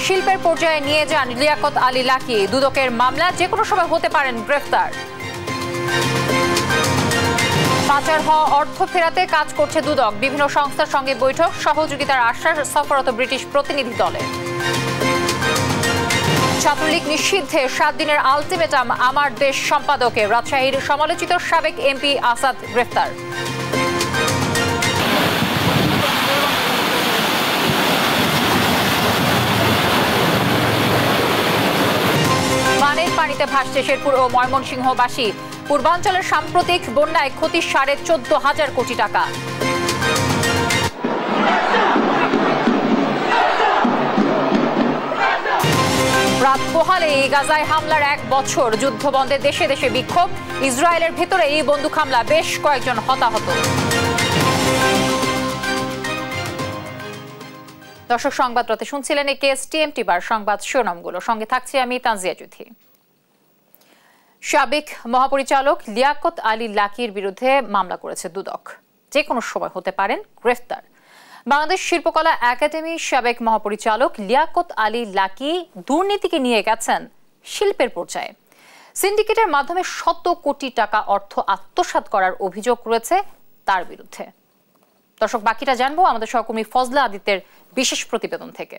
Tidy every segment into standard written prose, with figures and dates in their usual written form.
শিল্পের পর্যায়ে নিয়ে যান লিয়াকত আলী লাকী। দুদকের মামলা যে কোনো সময় হতে পারেন গ্রেফতার। পাচার হওয়া অর্থ ফেরাতে কাজ করছে দুদক। বিভিন্ন সংস্থার সঙ্গে বৈঠক, সহযোগিতার আশ্বাস সফররত ব্রিটিশ প্রতিনিধি দলের। ছাত্রলীগ নিষিদ্ধে 7 দিনের আলটিমেটাম আমার দেশ সম্পাদকের। রাজশাহীর সমালোচিত সাবেক এমপি আসাদ গ্রেফতার। বানের পানিতে ভাসছে শেরপুর ও ময়মনসিংহবাসী। পূর্বাঞ্চলের সাম্প্রতিক বন্যায় ক্ষতি 14,500 কোটি টাকা। রাত পোহালে গাজায় হামলার 1 বছর। যুদ্ধ বন্ধে দেশে দেশে বিক্ষোভ। ইসরায়েলের ভেতরে এই বন্দুক হামলা, বেশ কয়েকজন হতাহত। দর্শক, সংবাদরতে শুনছিলেন KSTM বার সংবাদ শিরোনামগুলো। সঙ্গে থাকছি আমি তানজিয়া জুথি। সাবেক মহাপরিচালক লিয়াকত আলী লাকীর বিরুদ্ধে মামলা করেছে দুদক। যে কোনো সময় হতে পারেন গ্রেফতার। বাংলাদেশ শিল্পকলা একাডেমির সাবেক মহাপরিচালক লিয়াকত আলী লাকী দুর্নীতিকে নিয়ে গেছেন শিল্পের পর্যায়ে। সিন্ডিকেটের মাধ্যমে শত কোটি টাকা অর্থ আত্মসাৎ করার অভিযোগ রয়েছে তার বিরুদ্ধে। দর্শক, বাকিটা জানবো আমাদের সহকর্মী ফজলা আদিত্যের বিশেষ প্রতিবেদন থেকে।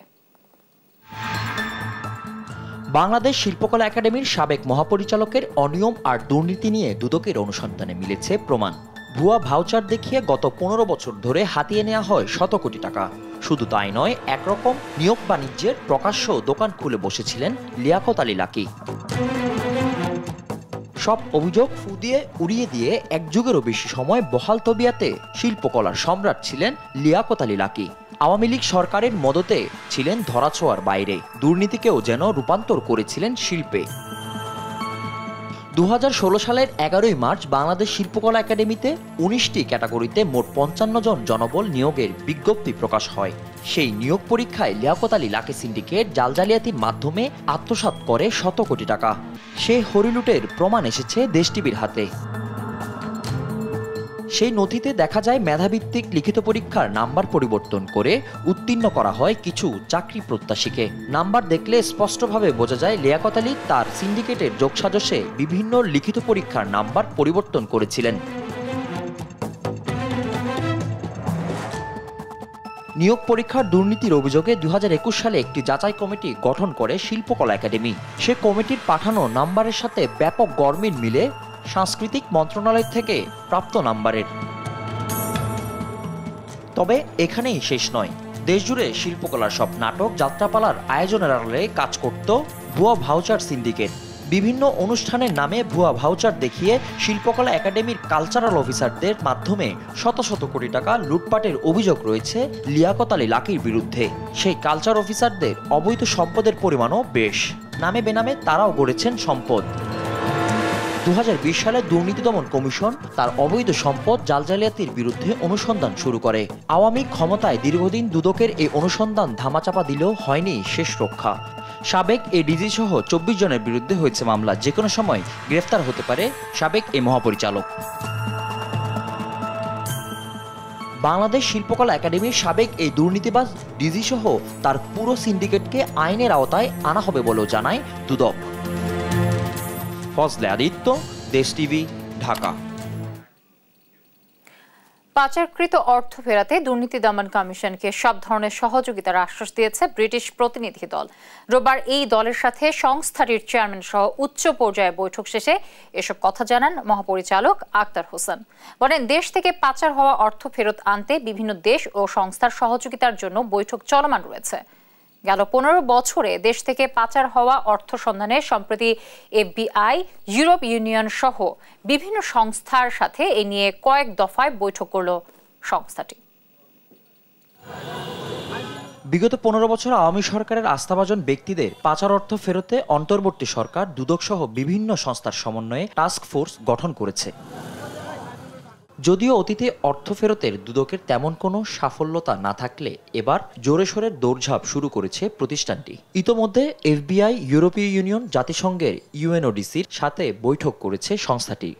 বাংলাদেশ শিল্পকলা একাডেমির সাবেক মহাপরিচালকের অনিয়ম আর দুর্নীতি নিয়ে দুদকের অনুসন্ধানে মিলেছে প্রমাণ। ভুয়া ভাউচার দেখিয়ে গত 15 বছর ধরে হাতিয়ে নেওয়া হয় শত কোটি টাকা। শুধু তাই নয়, একরকম নিয়োগ বাণিজ্যের প্রকাশ্য দোকান খুলে বসেছিলেন লিয়াকত আলী লাকী। সব অভিযোগ ফুদিয়ে উড়িয়ে দিয়ে এক যুগেরও বেশি সময় বহাল তবিয়াতে শিল্পকলার সম্রাট ছিলেন লিয়াকত আলী লাকী। আওয়ামী লীগ সরকারের মদতে ছিলেন ধরাছোঁয়ার বাইরে, দুর্নীতিকেও যেন রূপান্তর করেছিলেন শিল্পে। 2016 সালের 11 মার্চ বাংলাদেশ শিল্পকলা একাডেমিতে 19টি ক্যাটাগরিতে মোট 55 জন জনবল নিয়োগের বিজ্ঞপ্তি প্রকাশ হয়। সেই নিয়োগ পরীক্ষায় লিয়াকত আলী লাকী সিন্ডিকেট জালজালিয়াতির মাধ্যমে আত্মসাৎ করে শত কোটি টাকা। সেই হরিলুটের প্রমাণ এসেছে দেশ টিভির হাতে। সেই নথিতে দেখা যায় মেধাভিত্তিক লিখিত পরীক্ষার নাম্বার পরিবর্তন করে উত্তীর্ণ করা হয় কিছু চাকরি প্রত্যাশীকে। নাম্বার দেখলে স্পষ্টভাবে বোঝা যায় লিয়াকত আলী তার সিন্ডিকেটের যোগসাজশে বিভিন্ন লিখিত পরীক্ষার নাম্বার পরিবর্তন করেছিলেন। নিয়োগ পরীক্ষার দুর্নীতির অভিযোগে 2021 সালে একটি যাচাই কমিটি গঠন করে শিল্পকলা একাডেমি। সে কমিটির পাঠানো নাম্বারের সাথে ব্যাপক গরমিল মিলে সাংস্কৃতিক মন্ত্রণালয় থেকে প্রাপ্ত নাম্বারের। তবে এখানেই শেষ নয়। দেশজুড়ে শিল্পকলার সব নাটক যাত্রাপালার আয়োজনের আড়ালে কাজ করত ভুয়া ভাউচার সিন্ডিকেট। বিভিন্ন অনুষ্ঠানের নামে ভুয়া ভাউচার দেখিয়ে শিল্পকলা একাডেমির কালচারাল অফিসারদের মাধ্যমে শত শত কোটি টাকা লুটপাটের অভিযোগ রয়েছে লিয়াকত আলী লাকীর বিরুদ্ধে। সেই কালচার অফিসারদের অবৈধ সম্পদের পরিমাণও বেশ। নামে বেনামে তারাও গড়েছেন সম্পদ। 2020 সালে দুর্নীতি দমন কমিশন তার অবৈধ সম্পদ জালজালিয়াতির বিরুদ্ধে অনুসন্ধান শুরু করে। আওয়ামী ক্ষমতায় দীর্ঘদিন দুদকের এই অনুসন্ধান ধামাচাপা দিলেও হয়নি শেষ রক্ষা। সাবেক এডিজি সহ 24 জনের বিরুদ্ধে হয়েছে মামলা। যে কোনো সময় গ্রেফতার হতে পারে সাবেক এই মহাপরিচালক। বাংলাদেশ শিল্পকলা একাডেমির সাবেক এই দুর্নীতিবাজ ডিজি সহ তার পুরো সিন্ডিকেটকে আইনের আওতায় আনা হবে বলেও জানায় দুদক। ফজলে আদিত্য, দেশ টিভি, ঢাকা। পাচারকৃত অর্থ ফেরাতে দুর্নীতি দমন কমিশনকে সব ধরনের সহযোগিতার আশ্বাস দিয়েছে ব্রিটিশ প্রতিনিধি দল। রোববার এই দলের সাথে সংস্থাটির চেয়ারম্যান সহ উচ্চ পর্যায়ে বৈঠক শেষে এসব কথা জানান মহাপরিচালক আক্তার হোসেন। বলেন, দেশ থেকে পাচার হওয়া অর্থ ফেরত আনতে বিভিন্ন দেশ ও সংস্থার সহযোগিতার জন্য বৈঠক চলমান রয়েছে। গেল 15 বছরে দেশ থেকে পাচার হওয়া অর্থ সন্ধানে সম্প্রতি FBI, ইউরোপ ইউনিয়ন সহ বিভিন্ন সংস্থার সাথে এ নিয়ে কয়েক দফায় বৈঠক করল সংস্থাটি। বিগত 15 বছর আওয়ামী সরকারের আস্থাভাজন ব্যক্তিদের পাচার অর্থ ফেরতে অন্তর্বর্তী সরকার দুদক সহ বিভিন্ন সংস্থার সমন্বয়ে টাস্ক ফোর্স গঠন করেছে। যদিও অতীতে অর্থ ফেরতের দুদকের তেমন কোনো সাফল্যতা না থাকলে এবার জোরে সোরে দৌড়ঝাঁপ শুরু করেছে প্রতিষ্ঠানটি। ইতোমধ্যে FBI, ইউরোপীয় ইউনিয়ন, জাতিসংঘের UNODCর সাথে বৈঠক করেছে সংস্থাটি।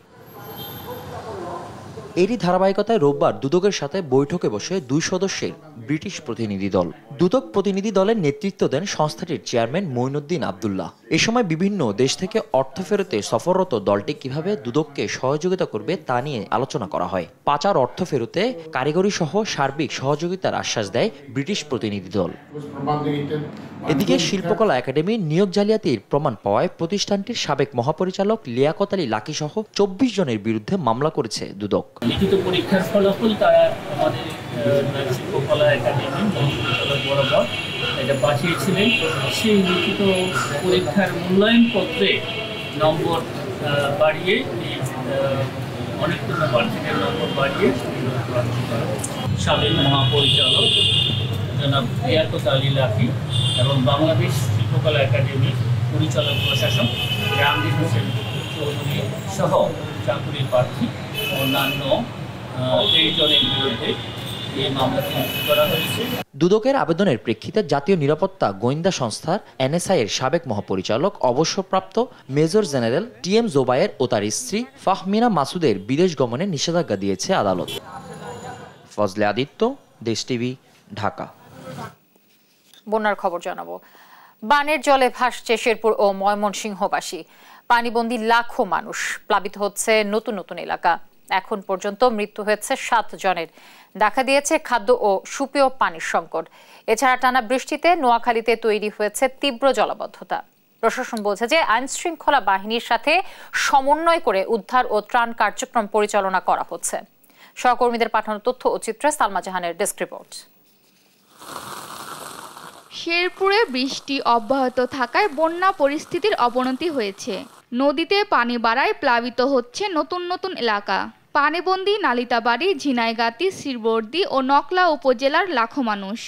এরই ধারাবাহিকতায় রোববার দুদকের সাথে বৈঠকে বসে 2 সদস্যের ব্রিটিশ প্রতিনিধি দল। দুদক প্রতিনিধি দলের নেতৃত্ব দেন সংস্থাটির চেয়ারম্যান মঈনুদ্দিন আব্দুল্লাহ। এ সময় বিভিন্ন দেশ থেকে অর্থ ফেরতে সফররত দলটি কিভাবে দুদককে সহযোগিতা করবে তা নিয়ে আলোচনা করা হয়। পাচার অর্থ ফেরতে কারিগরি সহ সার্বিক সহযোগিতার আশ্বাস দেয় ব্রিটিশ প্রতিনিধি দল। এদিকে শিল্পকলা একাডেমির নিয়োগ জালিয়াতির প্রমাণ পাওয়ায় প্রতিষ্ঠানটির সাবেক মহাপরিচালক লিয়াকত আলী লাকি সহ 24 জনের বিরুদ্ধে মামলা করেছে দুদক। লিখিত পরীক্ষার ফলাফল তারা আমাদের শিল্পকলা একাডেমি বরাবর এটা পাঠিয়েছিলেন। সেই লিখিত পরীক্ষার মূল্যায়ন পত্রে নম্বর বাড়িয়ে অনেকগুলো প্রার্থীদের নম্বর বাড়িয়ে সাবেক মহাপরিচালক জনাব লিয়াকত আলী লাকি এবং বাংলাদেশ শিল্পকলা একাডেমির পরিচালক প্রশাসক জাহাঙ্গীর হোসেন চৌধুরী সহ চাকুরির প্রার্থী অন্যান্য 23 জনের বিরুদ্ধে এই মামলাটি রুজু করা হয়েছে। দুদকের আবেদনের প্রেক্ষিতে জাতীয় নিরাপত্তা গোয়েন্দা সংস্থার এনএসআই এর সাবেক মহাপরিচালক অবসরপ্রাপ্ত মেজর জেনারেল টিএম জোবায়ের ও তার স্ত্রী ফাহমিনা মাসুদের বিদেশ গমনে নিষেধাজ্ঞা দিয়েছে আদালত। ফজলে আদিত্য, দেশ টিভি, ঢাকা। বন্যার খবর জানাবো। বানের জলে ভাসছে শেরপুর ও ময়মনসিংহবাসী। পানিবন্দী লাখো মানুষ, প্লাবিত হচ্ছে নতুন নতুন এলাকা। এখন পর্যন্ত মৃত্যু হয়েছে 7 জনের। দেখা দিয়েছে খাদ্য ও সুপেয় পানির সংকট। এছাড়া টানা বৃষ্টিতে নোয়াখালীতে তৈরি হয়েছে তীব্র জলাবদ্ধতা। প্রশাসন বলছে যে আইন শৃঙ্খলা বাহিনীর সাথে সমন্বয় করে উদ্ধার ও ত্রাণ কার্যক্রম পরিচালনা করা হচ্ছে। সহকর্মীদের পাঠানো তথ্য ও চিত্রে সালমা জাহানের ডেস্ক রিপোর্ট। শেরপুরে বৃষ্টি অব্যাহত থাকায় বন্যা পরিস্থিতির অবনতি হয়েছে। নদীতে পানি বাড়ায় প্লাবিত হচ্ছে নতুন নতুন এলাকা। পানিবন্দী নালিতাবাড়ি, ঝিনাইগাতি, শ্রীবর্দী ও নকলা উপজেলার লাখো মানুষ।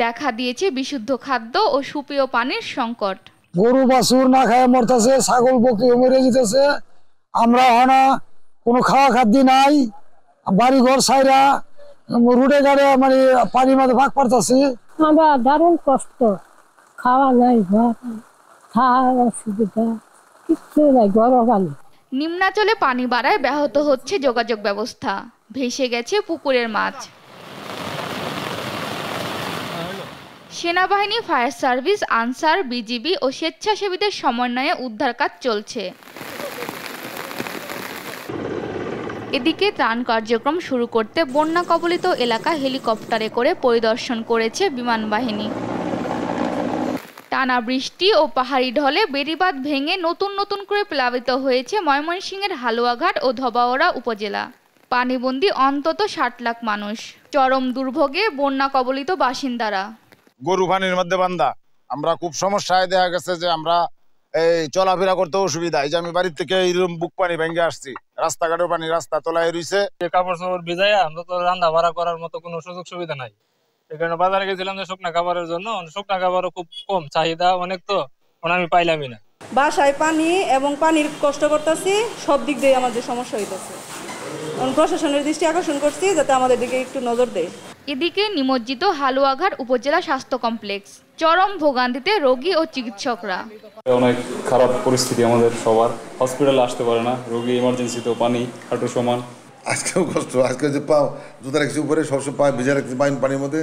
দেখা দিয়েছে বিশুদ্ধ খাদ্য ও সুপেয় পানির সংকট। গরু বাছুর না খায় মরতেছে, ছাগল বকি মরে যেতেছে। আমরা হনা কোনো খাওয়া খাদ্য নাই, বাড়ি ঘর ছাইরা রুডে গাড়ে মানে পানির মধ্যে ভাগ পারতেছি। আমরা দারুণ কষ্ট, খাওয়া নাই, খাওয়ার অসুবিধা কিচ্ছু নাই। গরমকালে নিম্নাঞ্চলে পানি বাড়ায় ব্যাহত হচ্ছে যোগাযোগ ব্যবস্থা। ভেসে গেছে পুকুরের মাছ। সেনাবাহিনী, ফায়ার সার্ভিস, আনসার, বিজিবি ও স্বেচ্ছাসেবীদের সমন্বয়ে উদ্ধার কাজ চলছে। এদিকে ত্রাণ কার্যক্রম শুরু করতে বন্যা কবলিত এলাকা হেলিকপ্টারে করে পরিদর্শন করেছে বিমান বাহিনী। টানা বৃষ্টি ও পাহাড়ি ঢলে বেড়িবাঁধ ভেঙে নতুন নতুন করে প্লাবিত হয়েছে ময়মনসিংহের হালুয়াঘাট ও ধবাওড়া উপজেলা। পানিবন্দী অন্তত 60 লাখ মানুষ। চরম দুর্ভোগে বন্যা কবলিত বাসিন্দারা। গরু পানির মধ্যে বান্ধা, আমরা খুব সমস্যায় দেখা গেছে যে আমরা এই চলাফেরা করতে অসুবিধা। এই যে আমি বাড়ির থেকে এইরকম বুক পানি ভেঙে আসছি, রাস্তাঘাটের পানি রাস্তা তলায় রয়েছে। কাপড় চাপড় ভিজাইয়া আমরা তো রান্না বাড়া করার মতো কোনো সুযোগ সুবিধা নাই। এই কারণে বাজারে গেছিলাম যে শুকনা খাবারের জন্য। শুকনা খাবারও খুব কম, চাহিদা অনেক, তো আমি পাইলামই না। বাসায় পানি এবং পানির কষ্ট করতেছি, সব দিক দিয়ে আমাদের সমস্যা হইতেছে। প্রশাসনের দৃষ্টি আকর্ষণ করছি যাতে আমাদের দিকে একটু নজর দেয়। এদিকে নিমজ্জিত হালুয়াঘাট উপজেলা স্বাস্থ্য কমপ্লেক্স। চরম ভোগান্তিতে রোগী ও চিকিৎসকরা। অনেক খারাপ পরিস্থিতি আমাদের সবার, হসপিটালে আসতে পারে না, রোগী ইমার্জেন্সিতেও পানি হাঁটু সমান। আজকেও কষ্ট, আজকে যে পা জুতা রাখছি উপরে, সবসময় পা ভিজা রাখছি পানির মধ্যে,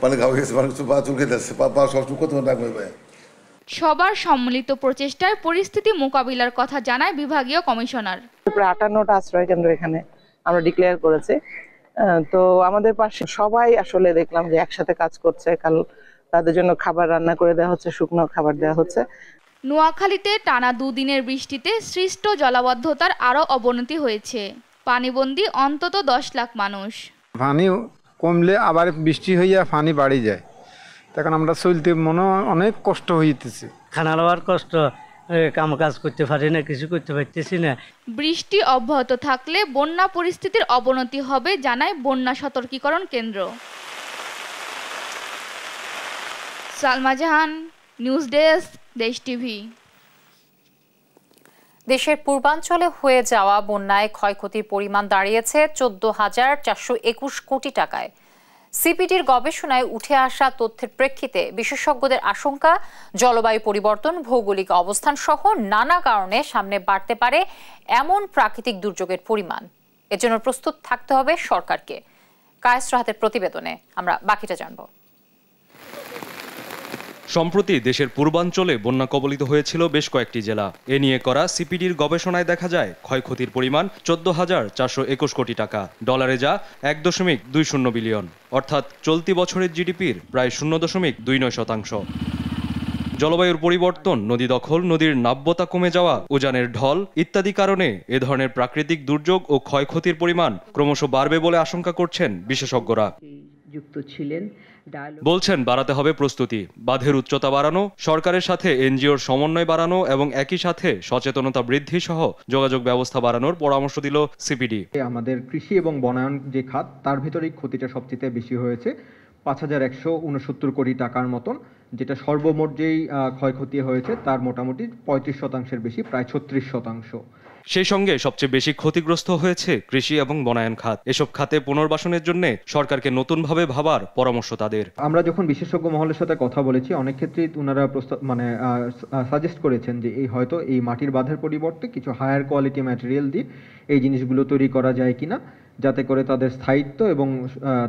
পানি ঘা হয়ে গেছে, পা চুলকে যাচ্ছে, পা সবসময় কত রাখবে ভাই। সবার সম্মিলিত প্রচেষ্টায় পরিস্থিতি মোকাবিলার কথা জানায় বিভাগীয় কমিশনার। প্রায় 58টা আশ্রয় কেন্দ্র এখানে আমরা ডিক্লেয়ার করেছি। তো আমাদের পাশে সবাই আসলে দেখলাম যে একসাথে কাজ করছে। কাল তাদের জন্য খাবার রান্না করে দেওয়া হচ্ছে, শুকনো খাবার দেওয়া হচ্ছে। নোয়াখালীতে টানা 2 দিনের বৃষ্টিতে সৃষ্ট জলাবদ্ধতার আরও অবনতি হয়েছে। পানিবন্দী অন্তত 10 লাখ মানুষ। পানি কমলে আবার বৃষ্টি হইয়া পানি বাড়ি যায়, তখন আমরা চলতে মনে অনেক কষ্ট হইতেছে। খানা লওয়ার কষ্ট, কাম কাজ করতে পারি না, কিছু করতে পারতেছি না। বৃষ্টি অব্যাহত থাকলে বন্যা পরিস্থিতির অবনতি হবে জানায় বন্যা সতর্কীকরণ কেন্দ্র। সালমা জাহান, নিউজ ডেস্ক, দেশ টিভি। দেশের পূর্বাঞ্চলে হয়ে যাওয়া বন্যায় ক্ষয়ক্ষতির পরিমাণ দাঁড়িয়েছে 14,421 কোটি টাকায়। সিপিডির গবেষণায় উঠে আসা তথ্যের প্রেক্ষিতে বিশেষজ্ঞদের আশঙ্কা, জলবায়ু পরিবর্তন, ভৌগোলিক অবস্থান সহ নানা কারণে সামনে বাড়তে পারে এমন প্রাকৃতিক দুর্যোগের পরিমাণ। এজন্য প্রস্তুত থাকতে হবে সরকারকে। কায়েস রাহাতের প্রতিবেদনে আমরা বাকিটা জানব। সম্প্রতি দেশের পূর্বাঞ্চলে বন্যা কবলিত হয়েছিল বেশ কয়েকটি জেলা। এ নিয়ে করা সিপিডির গবেষণায় দেখা যায় ক্ষয়ক্ষতির পরিমাণ 14,421 কোটি টাকা, ডলারে যা 1.20 বিলিয়ন, অর্থাৎ চলতি বছরের জিডিপির প্রায় 0.29%। জলবায়ুর পরিবর্তন, নদী দখল, নদীর নাব্যতা কমে যাওয়া, উজানের ঢল ইত্যাদি কারণে এ ধরনের প্রাকৃতিক দুর্যোগ ও ক্ষয়ক্ষতির পরিমাণ ক্রমশ বাড়বে বলে আশঙ্কা করছেন বিশেষজ্ঞরা। বলছেন বাড়াতে হবে প্রস্তুতি, বাঁধের উচ্চতা বাড়ানো, সরকারের সাথে এনজিওর সমন্বয় বাড়ানো এবং একই সাথে সচেতনতা বৃদ্ধি সহ যোগাযোগ ব্যবস্থা বাড়ানোর পরামর্শ দিল সিপিডি। আমাদের কৃষি এবং বনায়ন যে খাত, তার ভিতরেই ক্ষতিটা সবচেয়ে বেশি হয়েছে, 5,169 কোটি টাকার মতন, যেটা সর্বমোট যেই ক্ষয়ক্ষতি হয়েছে তার মোটামুটি 35% বেশি, প্রায় 36%। সেই সঙ্গে সবচেয়ে বেশি ক্ষতিগ্রস্ত হয়েছে কৃষি এবং বনায়ন খাত। এসব খাতে পুনর্বাসনের জন্য সরকারকে নতুনভাবে ভাবার পরামর্শ তাদের। আমরা যখন বিশেষজ্ঞ মহলের সাথে কথা বলেছি, অনেক ক্ষেত্রেই ওনারা সাজেস্ট করেছেন যে হয়তো এই মাটির বাঁধের পরিবর্তে কিছু হায়ার কোয়ালিটি ম্যাটেরিয়াল দিয়ে এই জিনিসগুলো তৈরি করা যায় কিনা, যাতে করে তাদের স্থায়িত্ব এবং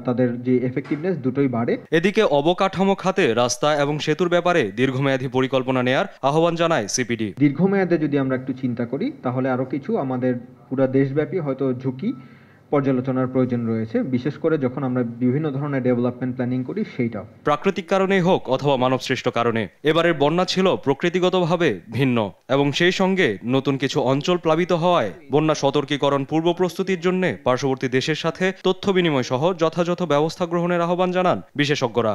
তাদের যে এফেক্টিভনেস দুটোই বাড়ে। এদিকে অবকাঠামো খাতে রাস্তা এবং সেতুর ব্যাপারে দীর্ঘমেয়াদী পরিকল্পনা নেয়ার আহ্বান জানায় সিপিডি। দীর্ঘমেয়াদে যদি আমরা একটু চিন্তা করি, তাহলে আরো কিছু আমাদের পুরো দেশব্যাপী হয়তো ঝুঁকি পর্যালোচনার প্রয়োজন রয়েছে, বিশেষ করে যখন আমরা বিভিন্ন ধরনের ডেভেলপমেন্ট প্ল্যানিং করি সেইটাও। প্রাকৃতিক কারণেই হোক অথবা মানবসৃষ্ট কারণে এবারের বন্যা ছিল প্রকৃতিগতভাবে ভিন্ন এবং সেই সঙ্গে নতুন কিছু অঞ্চল প্লাবিত হওয়ায় বন্যা সতর্কীকরণ পূর্ব প্রস্তুতির জন্য পার্শ্ববর্তী দেশের সাথে তথ্য বিনিময় সহ যথাযথ ব্যবস্থা গ্রহণের আহ্বান জানান বিশেষজ্ঞরা।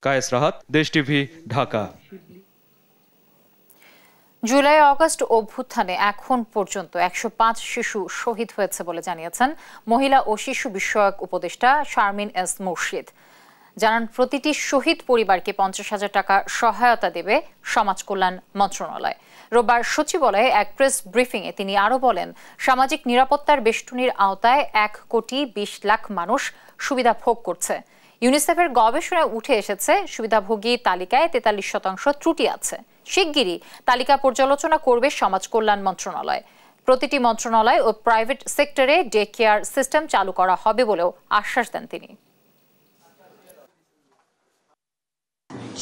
কায়েস রাহাত, দেশ টিভি, ঢাকা। জুলাই আগস্ট অভ্যুত্থানে এখন পর্যন্ত 105 শিশু শহীদ হয়েছে বলে জানিয়েছেন মহিলা ও শিশু বিষয়ক উপদেষ্টা শারমিন এস মুর্শিদ। জানান প্রতিটি শহীদ পরিবারকে 50,000 টাকা সহায়তা দেবে সমাজ কল্যাণ মন্ত্রণালয়। রোববার সচিবালয়ে এক প্রেস ব্রিফিংয়ে তিনি আরও বলেন, সামাজিক নিরাপত্তার বেষ্টনীর আওতায় 1,20,00,000 মানুষ সুবিধা ভোগ করছে। ইউনিসেফের গবেষণায় উঠে এসেছে সুবিধাভোগী তালিকায় 43% ত্রুটি আছে। শিগগিরই তালিকা পর্যালোচনা করবে সমাজ কল্যাণ মন্ত্রণালয়। প্রতিটি মন্ত্রণালয় ও প্রাইভেট সেক্টরে ডে কেয়ার সিস্টেম চালু করা হবে বলেও আশ্বাস দেন তিনি।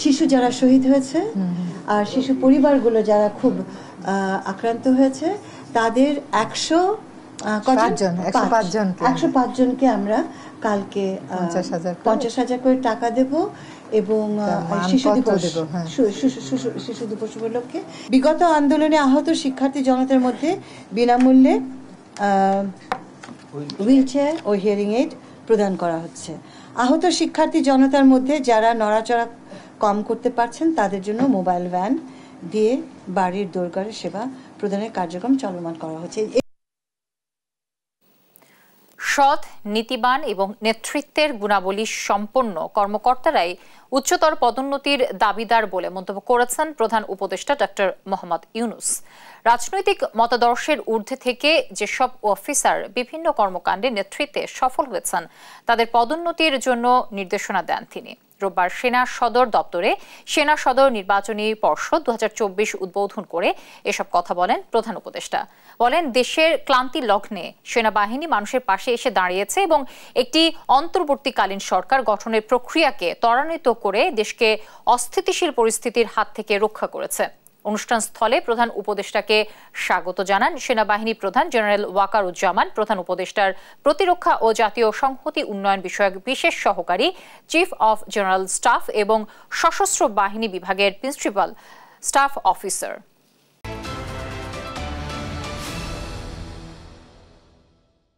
শিশু যারা শহীদ হয়েছে আর শিশু পরিবারগুলো যারা খুব আক্রান্ত হয়েছে, তাদের 105 জনকে আমরা কালকে 50,000 করে টাকা দেব এবং শিশু দিবস উপলক্ষে বিগত আন্দোলনে আহত শিক্ষার্থী জনতার মধ্যে বিনামূল্যে হুইল চেয়ার ও হিয়ারিং এইড প্রদান করা হচ্ছে। আহত শিক্ষার্থী জনতার মধ্যে যারা নড়াচড়া কম করতে পারছেন, তাদের জন্য মোবাইল ভ্যান দিয়ে বাড়ির দোরগড়ে সেবা প্রদানের কার্যক্রম চলমান করা হচ্ছে। সৎ, নীতিবান এবং নেতৃত্বের গুণাবলী সম্পন্ন কর্মকর্তারাই উচ্চতর পদোন্নতির দাবিদার বলে মন্তব্য করেছেন প্রধান উপদেষ্টা ডক্টর মোহাম্মদ ইউনূস। রাজনৈতিক মতাদর্শের ঊর্ধ্বে থেকে যেসব অফিসার বিভিন্ন কর্মকাণ্ডে নেতৃত্বে সফল হয়েছেন, তাদের পদোন্নতির জন্য নির্দেশনা দেন তিনি। রোববার সেনা সদর দপ্তরে সেনা সদর নির্বাচনী পর্ষদ 2024 উদ্বোধন করে এসব কথা বলেন প্রধান উপদেষ্টা। বলেন, দেশের ক্লান্তি লগ্নে সেনাবাহিনী মানুষের পাশে এসে দাঁড়িয়েছে এবং একটি অন্তর্বর্তীকালীন সরকার গঠনের প্রক্রিয়াকে ত্বরান্বিত করে দেশকে অস্থিতিশীল পরিস্থিতির হাত থেকে রক্ষা করেছে। অনুষ্ঠান স্থলে প্রধান উপদেষ্টাকে স্বাগত জানান সেনাবাহিনী প্রধান জেনারেল ওয়াকারুজ্জামান, প্রধান উপদেষ্টার প্রতিরক্ষা ও জাতীয় সংহতি উন্নয়ন বিষয়ক বিশেষ সহকারী চিফ অফ জেনারেল স্টাফ এবং সশস্ত্র বাহিনী বিভাগের প্রিন্সিপাল স্টাফ অফিসার।